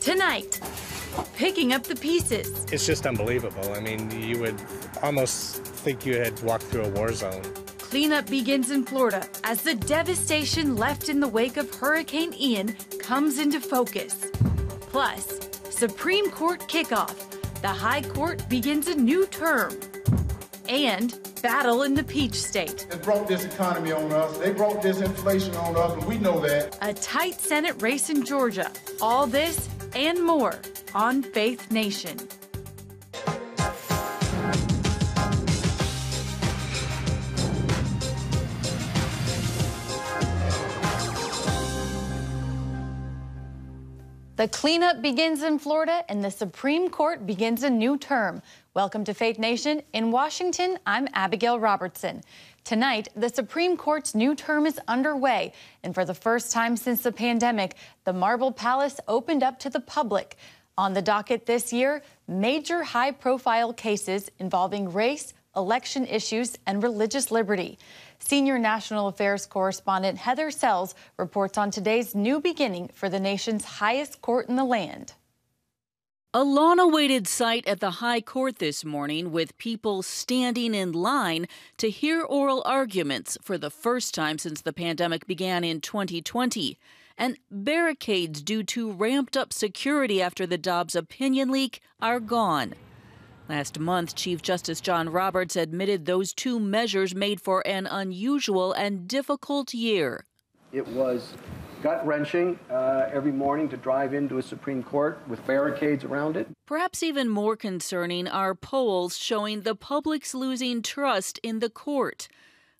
Tonight, picking up the pieces. It's just unbelievable. I mean, you would almost think you had walked through a war zone. Cleanup begins in Florida as the devastation left in the wake of Hurricane Ian comes into focus. Plus, Supreme Court kickoff. The High Court begins a new term. And battle in the Peach State. They brought this economy on us. They brought this inflation on us, and we know that. A tight Senate race in Georgia. All this and more on Faith Nation. The cleanup begins in Florida and the Supreme Court begins a new term. Welcome to Faith Nation. In Washington, I'm Abigail Robertson. Tonight, the Supreme Court's new term is underway, and for the first time since the pandemic, the Marble Palace opened up to the public. On the docket this year, major high-profile cases involving race, election issues, and religious liberty. Senior National Affairs correspondent Heather Sells reports on today's new beginning for the nation's highest court in the land. A long-awaited sight at the High Court this morning, with people standing in line to hear oral arguments for the first time since the pandemic began in 2020. And barricades due to ramped-up security after the Dobbs opinion leak are gone. Last month, Chief Justice John Roberts admitted those two measures made for an unusual and difficult year. It was gut-wrenching every morning to drive into a Supreme Court with barricades around it. Perhaps even more concerning are polls showing the public's losing trust in the court.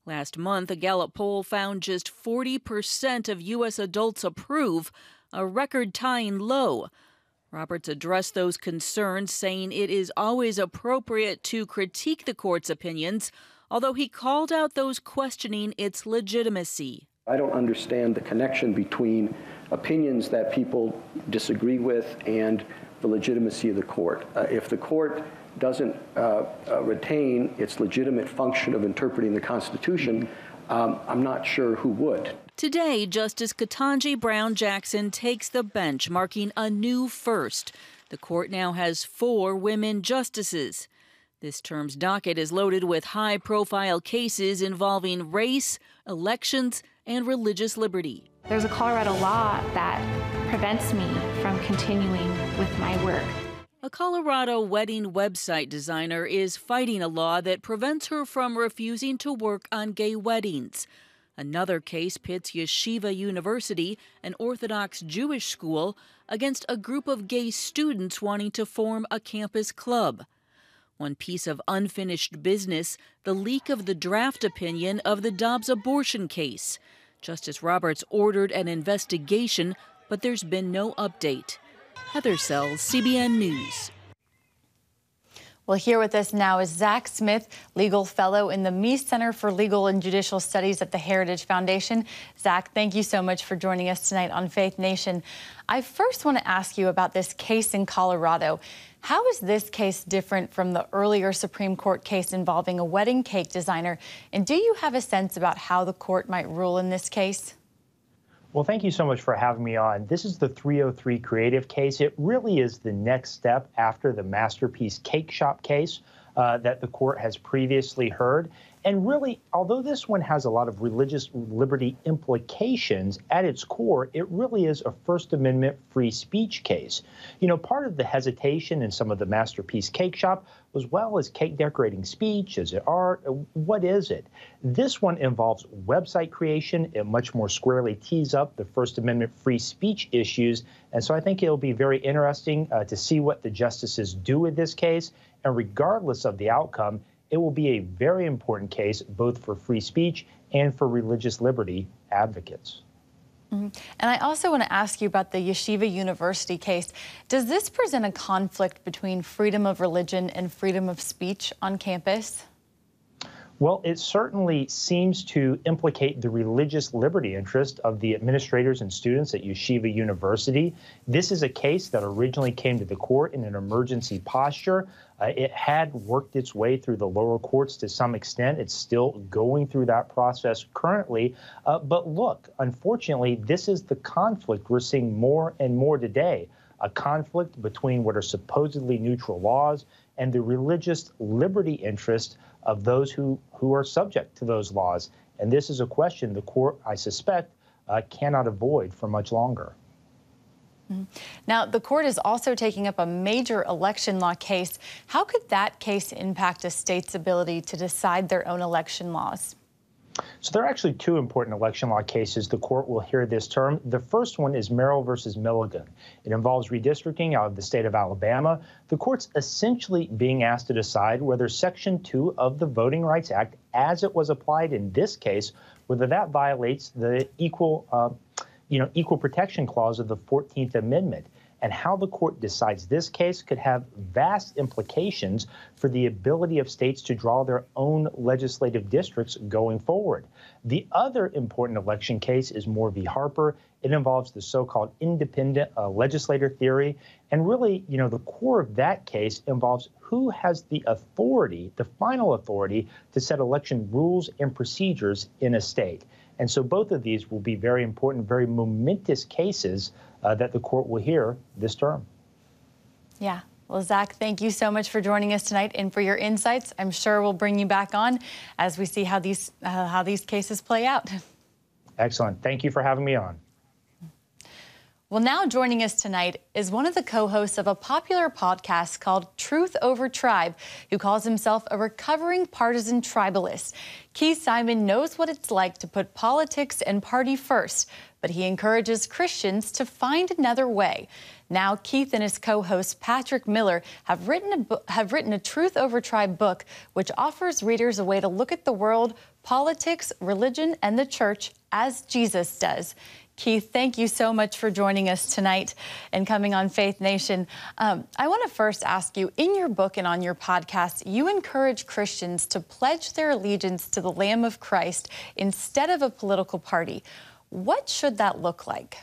Last month, a Gallup poll found just 40% of U.S. adults approve, a record-tying low. Roberts addressed those concerns, saying it is always appropriate to critique the court's opinions, although he called out those questioning its legitimacy. I don't understand the connection between opinions that people disagree with and the legitimacy of the court. If the court doesn't retain its legitimate function of interpreting the Constitution, I'm not sure who would. Today, Justice Ketanji Brown Jackson takes the bench, marking a new first. The court now has 4 women justices. This term's docket is loaded with high-profile cases involving race, elections, and religious liberty. There's a Colorado law that prevents me from continuing with my work. A Colorado wedding website designer is fighting a law that prevents her from refusing to work on gay weddings. Another case pits Yeshiva University, an Orthodox Jewish school, against a group of gay students wanting to form a campus club. One piece of unfinished business, the leak of the draft opinion of the Dobbs abortion case. Justice Roberts ordered an investigation, but there's been no update. Heather Sells, CBN News. Well, here with us now is Zach Smith, legal fellow in the Meese Center for Legal and Judicial Studies at the Heritage Foundation. Zach, thank you so much for joining us tonight on Faith Nation. I first want to ask you about this case in Colorado. How is this case different from the earlier Supreme Court case involving a wedding cake designer? And do you have a sense about how the court might rule in this case? Well, thank you so much for having me on. This is the 303 Creative case. It really is the next step after the Masterpiece Cake Shop case that the court has previously heard. And really, although this one has a lot of religious liberty implications, at its core, it really is a First Amendment free speech case. You know, part of the hesitation in some of the Masterpiece Cake Shop was, well, is cake decorating speech? Is it art? What is it? This one involves website creation. It much more squarely tees up the First Amendment free speech issues. And so I think it'll be very interesting to see what the justices do with this case. And regardless of the outcome, it will be a very important case both for free speech and for religious liberty advocates. And I also want to ask you about the Yeshiva University case. Does this present a conflict between freedom of religion and freedom of speech on campus? Well, it certainly seems to implicate the religious liberty interest of the administrators and students at Yeshiva University. This is a case that originally came to the court in an emergency posture. It had worked its way through the lower courts to some extent. It's still going through that process currently. But look, unfortunately, this is the conflict we're seeing more and more today. a conflict between what are supposedly neutral laws and the religious liberty interest of those who are subject to those laws. And this is a question the court, I suspect, cannot avoid for much longer. Now, the court is also taking up a major election law case. How could that case impact a state's ability to decide their own election laws? So there are actually two important election law cases the court will hear this term. The first one is Merrill versus Milligan. It involves redistricting out of the state of Alabama. The court's essentially being asked to decide whether Section 2 of the Voting Rights Act, as it was applied in this case, whether that violates the equal protection clause of the 14th Amendment. And how the court decides this case could have vast implications for the ability of states to draw their own legislative districts going forward. The other important election case is Moore v. Harper. It involves the so-called independent legislator theory. And really, the core of that case involves who has the authority, the final authority, to set election rules and procedures in a state. And so both of these will be very important, very momentous cases that the court will hear this term. Yeah. Well, Zach, thank you so much for joining us tonight and for your insights. I'm sure we'll bring you back on as we see how these cases play out. Excellent. Thank you for having me on. Well, now joining us tonight is one of the co-hosts of a popular podcast called Truth Over Tribe, who calls himself a recovering partisan tribalist. Keith Simon knows what it's like to put politics and party first, but he encourages Christians to find another way. Now, Keith and his co-host Patrick Miller have written a Truth Over Tribe book, which offers readers a way to look at the world, politics, religion, and the church as Jesus does. Keith, thank you so much for joining us tonight and coming on Faith Nation. I want to first ask you, in your book and on your podcast, you encourage Christians to pledge their allegiance to the Lamb of Christ instead of a political party. What should that look like?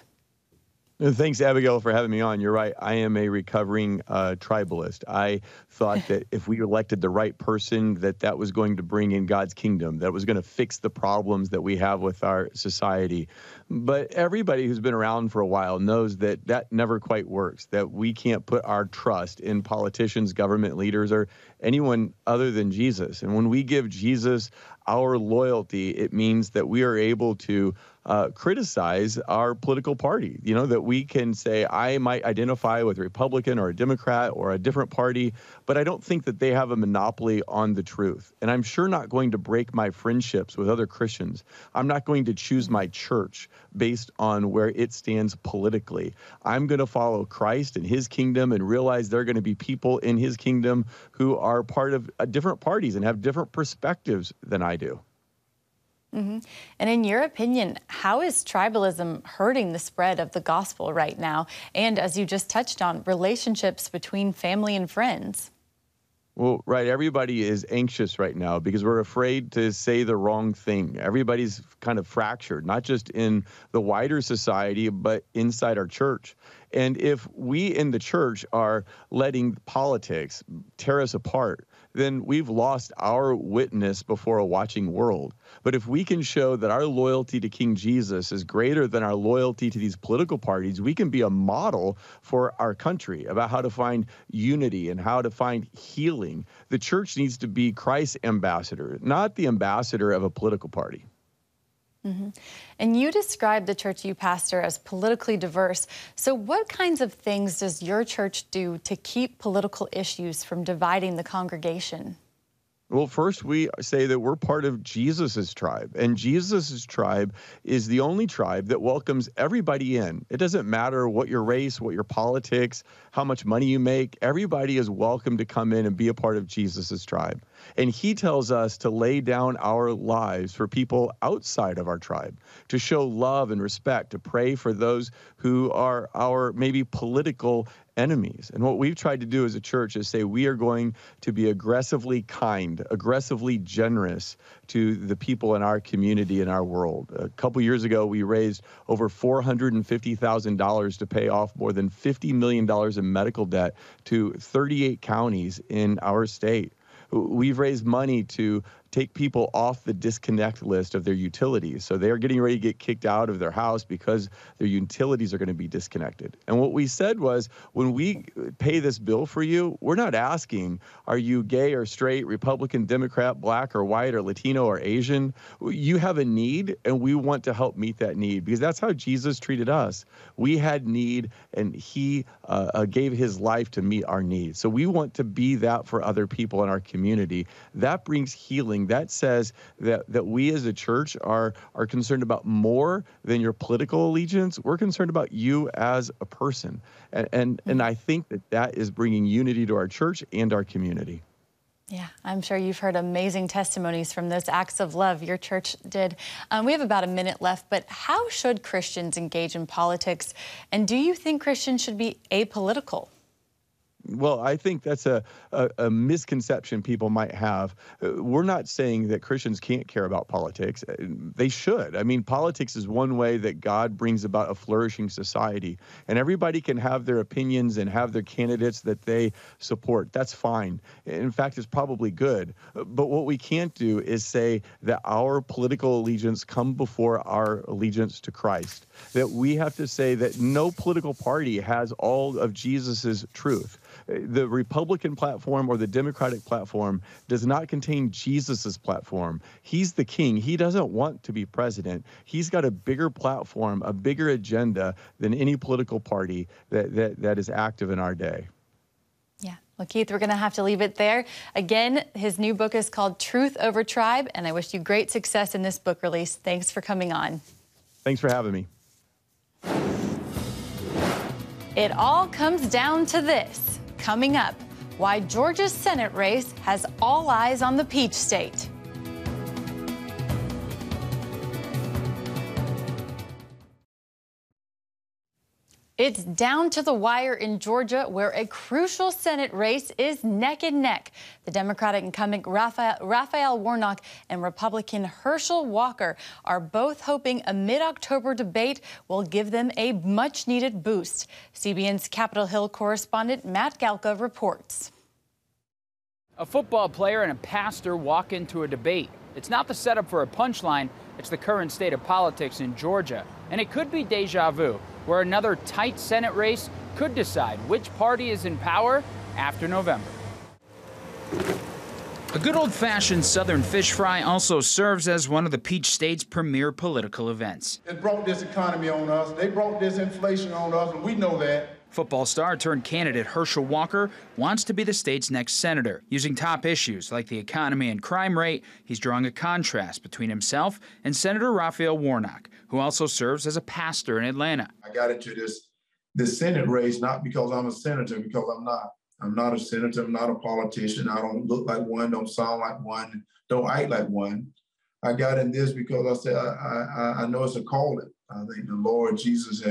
Thanks, Abigail, for having me on. You're right. I am a recovering tribalist. I thought that if we elected the right person, that was going to bring in God's kingdom, that was going to fix the problems that we have with our society. But everybody who's been around for a while knows that never quite works, that we can't put our trust in politicians, government leaders, or anyone other than Jesus. And when we give Jesus our loyalty, it means that we are able to criticize our political party, that we can say, I might identify with a Republican or a Democrat or a different party, but I don't think that they have a monopoly on the truth. And I'm sure not going to break my friendships with other Christians. I'm not going to choose my church based on where it stands politically. I'm going to follow Christ and his kingdom and realize there are going to be people in his kingdom who are part of different parties and have different perspectives than I do. Mm-hmm. And in your opinion, how is tribalism hurting the spread of the gospel right now? And as you just touched on, relationships between family and friends? Well, right. Everybody is anxious right now because we're afraid to say the wrong thing. Everybody's kind of fractured, not just in the wider society, but inside our church. And if we in the church are letting politics tear us apart, then we've lost our witness before a watching world. But if we can show that our loyalty to King Jesus is greater than our loyalty to these political parties, we can be a model for our country about how to find unity and how to find healing. The church needs to be Christ's ambassador, not the ambassador of a political party. Mm-hmm. And you describe the church you pastor as politically diverse. So what kinds of things does your church do to keep political issues from dividing the congregation? Well, first, we say that we're part of Jesus's tribe, and Jesus's tribe is the only tribe that welcomes everybody in. It doesn't matter what your race, what your politics, how much money you make. Everybody is welcome to come in and be a part of Jesus's tribe. And he tells us to lay down our lives for people outside of our tribe, to show love and respect, to pray for those who are our maybe political enemies. And what we've tried to do as a church is say we are going to be aggressively kind, aggressively generous to the people in our community, in our world. A couple years ago, we raised over $450,000 to pay off more than $50 million in medical debt to 38 counties in our state. We've raised money to take people off the disconnect list of their utilities. So they're getting ready to get kicked out of their house because their utilities are going to be disconnected. And what we said was, when we pay this bill for you, we're not asking, are you gay or straight, Republican, Democrat, black or white or Latino or Asian? You have a need, and we want to help meet that need, because that's how Jesus treated us. We had need, and he gave his life to meet our needs. So we want to be that for other people in our community. That brings healing. That says that we as a church are concerned about more than your political allegiance. We're concerned about you as a person. And I think that is bringing unity to our church and our community. Yeah, I'm sure you've heard amazing testimonies from those acts of love your church did. We have about a minute left, but how should Christians engage in politics? And do you think Christians should be apolitical? Well, I think that's a misconception people might have. We're not saying that Christians can't care about politics. They should. I mean, politics is one way that God brings about a flourishing society. And everybody can have their opinions and have their candidates that they support. That's fine. In fact, it's probably good. But what we can't do is say that our political allegiance come before our allegiance to Christ. That we have to say that no political party has all of Jesus's truth. The Republican platform or the Democratic platform does not contain Jesus's platform. He's the king. He doesn't want to be president. He's got a bigger platform, a bigger agenda than any political party that is active in our day. Yeah. Well, Keith, we're going to have to leave it there. Again, his new book is called Truth Over Tribe, and I wish you great success in this book release. Thanks for coming on. Thanks for having me. It all comes down to this. Coming up, why Georgia's Senate race has all eyes on the Peach State. It's down to the wire in Georgia, where a crucial Senate race is neck and neck. The Democratic incumbent Raphael Warnock and Republican Herschel Walker are both hoping a mid-October debate will give them a much-needed boost. CBN's Capitol Hill correspondent Matt Galka reports. A football player and a pastor walk into a debate. It's not the setup for a punchline, it's the current state of politics in Georgia. And it could be deja vu, where another tight Senate race could decide which party is in power after November. A good old-fashioned Southern fish fry also serves as one of the Peach State's premier political events. They brought this economy on us. They brought this inflation on us, and we know that. Football star turned candidate Herschel Walker wants to be the state's next senator. Using top issues like the economy and crime rate, he's drawing a contrast between himself and Senator Raphael Warnock, who also serves as a pastor in Atlanta. I got into this Senate race not because I'm a senator, because I'm not. I'm not a senator. I'm not a politician. I don't look like one, don't sound like one, don't act like one. I got in this because I said I know it's a calling. I think the Lord Jesus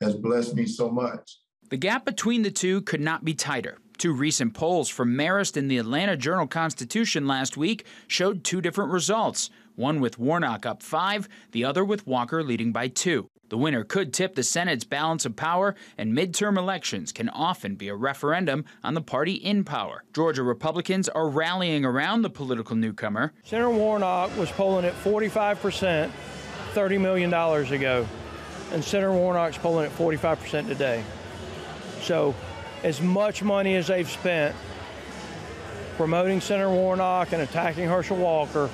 has blessed me so much. The gap between the two could not be tighter. Two recent polls from Marist and the Atlanta Journal-Constitution last week showed two different results, one with Warnock up 5, the other with Walker leading by 2. The winner could tip the Senate's balance of power, and midterm elections can often be a referendum on the party in power. Georgia Republicans are rallying around the political newcomer. Senator Warnock was polling at 45% $30 million ago, and Senator Warnock's polling at 45% today. So as much money as they've spent promoting Senator Warnock and attacking Herschel Walker,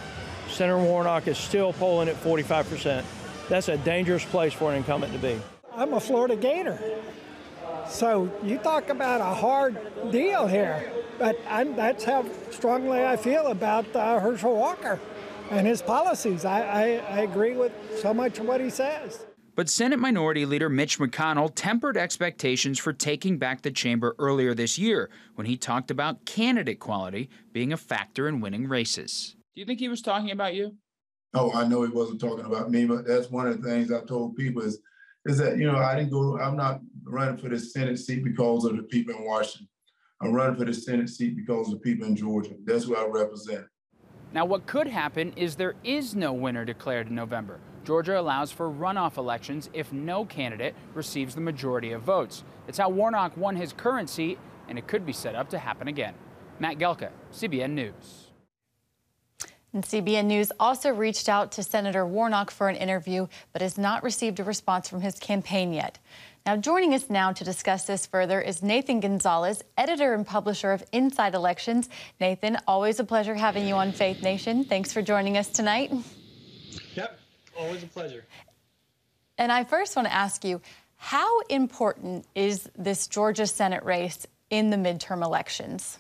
Senator Warnock is still polling at 45%. That's a dangerous place for an incumbent to be. I'm a Florida Gator. So you talk about a hard deal here, but that's how strongly I feel about Herschel Walker and his policies. I agree with so much of what he says. But Senate Minority Leader Mitch McConnell tempered expectations for taking back the chamber earlier this year when he talked about candidate quality being a factor in winning races. Do you think he was talking about you? Oh, I know he wasn't talking about me, but that's one of the things I told people is that, I'm not running for this Senate seat because of the people in Washington. I'm running for the Senate seat because of the people in Georgia. That's who I represent. Now, what could happen is there is no winner declared in November. Georgia allows for runoff elections if no candidate receives the majority of votes. It's how Warnock won his current seat, and it could be set up to happen again. Matt Gelka, CBN News. And CBN News also reached out to Senator Warnock for an interview, but has not received a response from his campaign yet. Now, joining us now to discuss this further is Nathan Gonzalez, editor and publisher of Inside Elections. Nathan, always a pleasure having you on Faith Nation. Thanks for joining us tonight. Yep, always a pleasure. And I first want to ask you, how important is this Georgia Senate race in the midterm elections?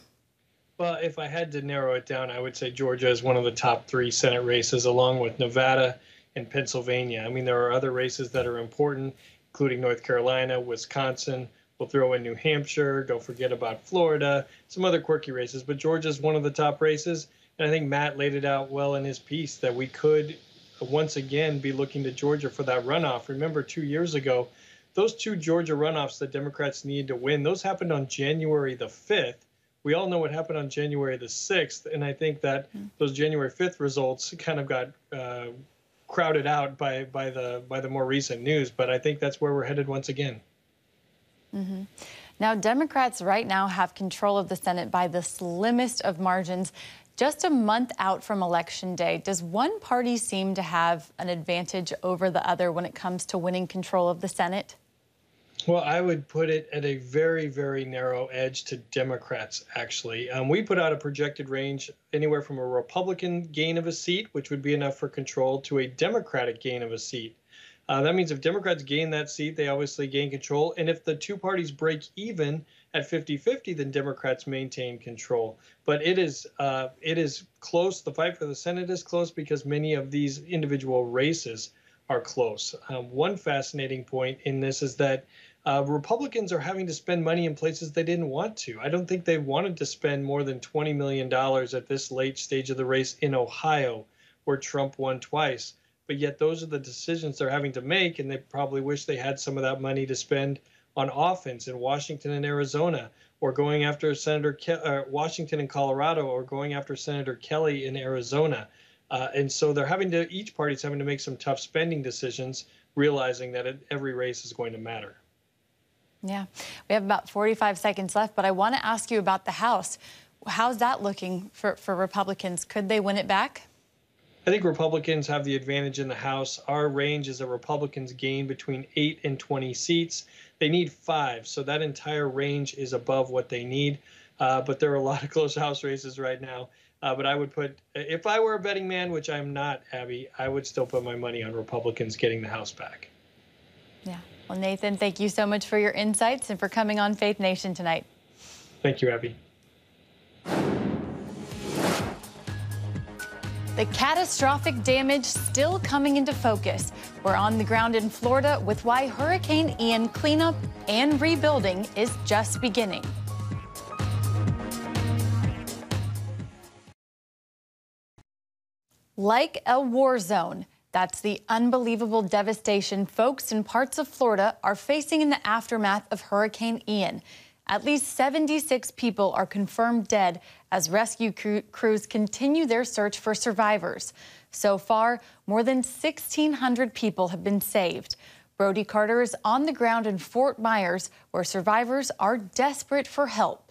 Well, if I had to narrow it down, I would say Georgia is one of the top 3 Senate races, along with Nevada and Pennsylvania. I mean, there are other races that are important, including North Carolina, Wisconsin. We'll throw in New Hampshire. Don't forget about Florida, some other quirky races. But Georgia is one of the top races. And I think Matt laid it out well in his piece that we could once again be looking to Georgia for that runoff. Remember, 2 years ago, those 2 Georgia runoffs that Democrats needed to win, those happened on January the 5th. We all know what happened on January the 6th. And I think that those January 5th results kind of got crowded out by the more recent news, but I think that's where we're headed once again. Mm-hmm. Now, Democrats right now have control of the Senate by the slimmest of margins. Just a month out from Election Day, does one party seem to have an advantage over the other when it comes to winning control of the Senate? Well, I would put it at a very, very narrow edge to Democrats, actually. We put out a projected range anywhere from a Republican gain of a seat, which would be enough for control, to a Democratic gain of a seat. That means if Democrats gain that seat, they obviously gain control. And if the 2 parties break even at 50-50, then Democrats maintain control. But it is close. The fight for the Senate is close because many of these individual races are close. One fascinating point in this is that Republicans are having to spend money in places they didn't want to. I don't think they wanted to spend more than $20 million at this late stage of the race in Ohio, where Trump won twice. But yet those are the decisions they're having to make, and they probably wish they had some of that money to spend on offense in Washington and Arizona, or going after Washington and Colorado, or going after Senator Kelly in Arizona. And so each party's having to make some tough spending decisions, realizing that every race is going to matter. Yeah, we have about 45 seconds left, but I want to ask you about the House. How's that looking for Republicans? Could they win it back? I think Republicans have the advantage in the House. Our range is that Republicans gain between 8 and 20 seats. They need 5, so that entire range is above what they need. But there are a lot of close House races right now. But I would put, if I were a betting man, which I'm not, Abby, I would still put my money on Republicans getting the House back. Yeah. Well, Nathan, thank you so much for your insights and for coming on Faith Nation tonight. Thank you, Abby. The catastrophic damage still coming into focus. We're on the ground in Florida with why Hurricane Ian cleanup and rebuilding is just beginning. Like a war zone, that's the unbelievable devastation folks in parts of Florida are facing in the aftermath of Hurricane Ian. At least 76 people are confirmed dead as rescue crews continue their search for survivors. So far, more than 1,600 people have been saved. Brody Carter is on the ground in Fort Myers, where survivors are desperate for help.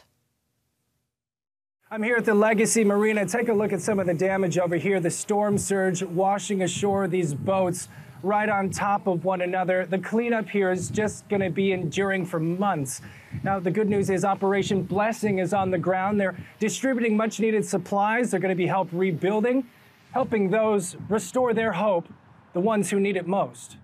I'm here at the Legacy Marina. Take a look at some of the damage over here. The storm surge washing ashore these boats right on top of one another. The cleanup here is just going to be enduring for months. Now, the good news is Operation Blessing is on the ground. They're distributing much needed supplies. They're going to be help rebuilding, helping those restore their hope, the ones who need it most.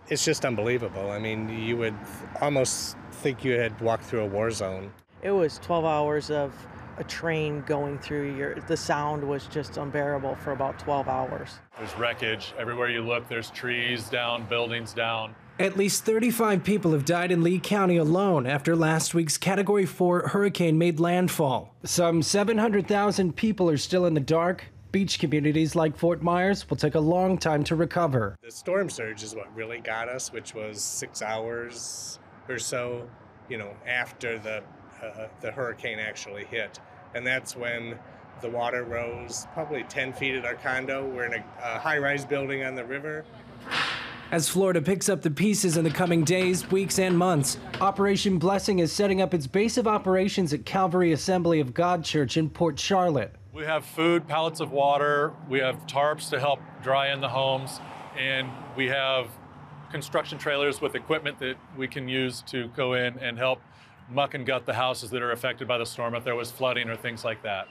It's just unbelievable. I mean, you would almost think you had walked through a war zone. It was 12 hours of a train going through the sound was just unbearable for about 12 hours. There's wreckage. Everywhere you look, there's trees down, buildings down. At least 35 people have died in Lee County alone after last week's Category 4 hurricane made landfall. Some 700,000 people are still in the dark. Beach communities like Fort Myers will take a long time to recover. The storm surge is what really got us, which was 6 hours or so, after the hurricane actually hit. And that's when the water rose probably 10 feet at our condo. We're in a high-rise building on the river. As Florida picks up the pieces in the coming days, weeks, and months, Operation Blessing is setting up its base of operations at Calvary Assembly of God Church in Port Charlotte. We have food, pallets of water, we have tarps to help dry in the homes, and we have construction trailers with equipment that we can use to go in and help muck and gut the houses that are affected by the storm if there was flooding or things like that.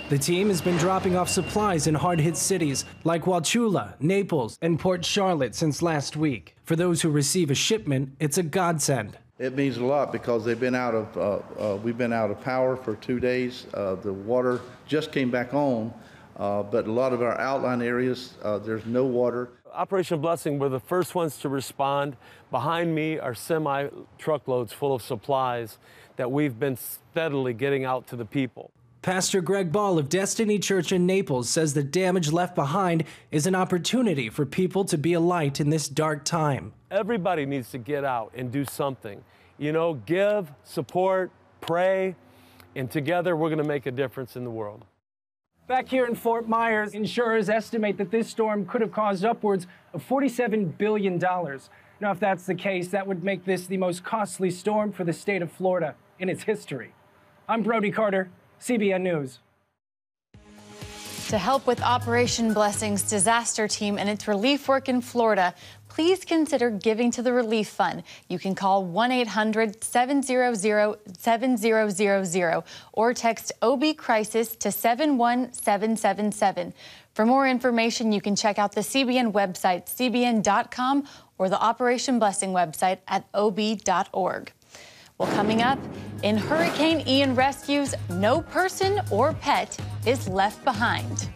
The team has been dropping off supplies in hard-hit cities like Wauchula, Naples, and Port Charlotte since last week. For those who receive a shipment, it's a godsend. It means a lot because we've been out of power for 2 days. The water just came back on, but a lot of our outlying areas, there's no water. Operation Blessing were the first ones to respond. Behind me are semi-truckloads full of supplies that we've been steadily getting out to the people. Pastor Greg Ball of Destiny Church in Naples says the damage left behind is an opportunity for people to be a light in this dark time. Everybody needs to get out and do something. You know, give, support, pray, and together we're going to make a difference in the world. Back here in Fort Myers, insurers estimate that this storm could have caused upwards of $47 billion. Now, if that's the case, that would make this the most costly storm for the state of Florida in its history. I'm Brody Carter, CBN News. To help with Operation Blessing's disaster team and its relief work in Florida, please consider giving to the relief fund. You can call 1-800-700-7000 or text OB Crisis to 71777. For more information, you can check out the CBN website, cbn.com, or the Operation Blessing website at ob.org. Well, coming up, in Hurricane Ian rescues, no person or pet is left behind.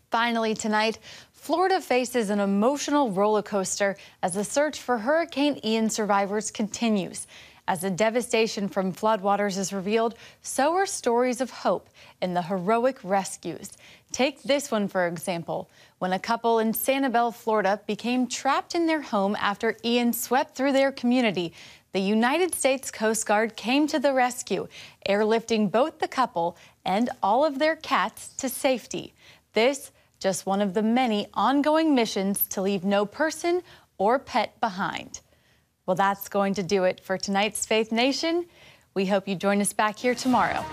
Finally tonight, Florida faces an emotional roller coaster as the search for Hurricane Ian survivors continues. As the devastation from floodwaters is revealed, so are stories of hope in the heroic rescues. Take this one, for example, when a couple in Sanibel, Florida, became trapped in their home after Ian swept through their community. The United States Coast Guard came to the rescue, airlifting both the couple and all of their cats to safety. This just one of the many ongoing missions to leave no person or pet behind. Well, that's going to do it for tonight's Faith Nation. We hope you join us back here tomorrow.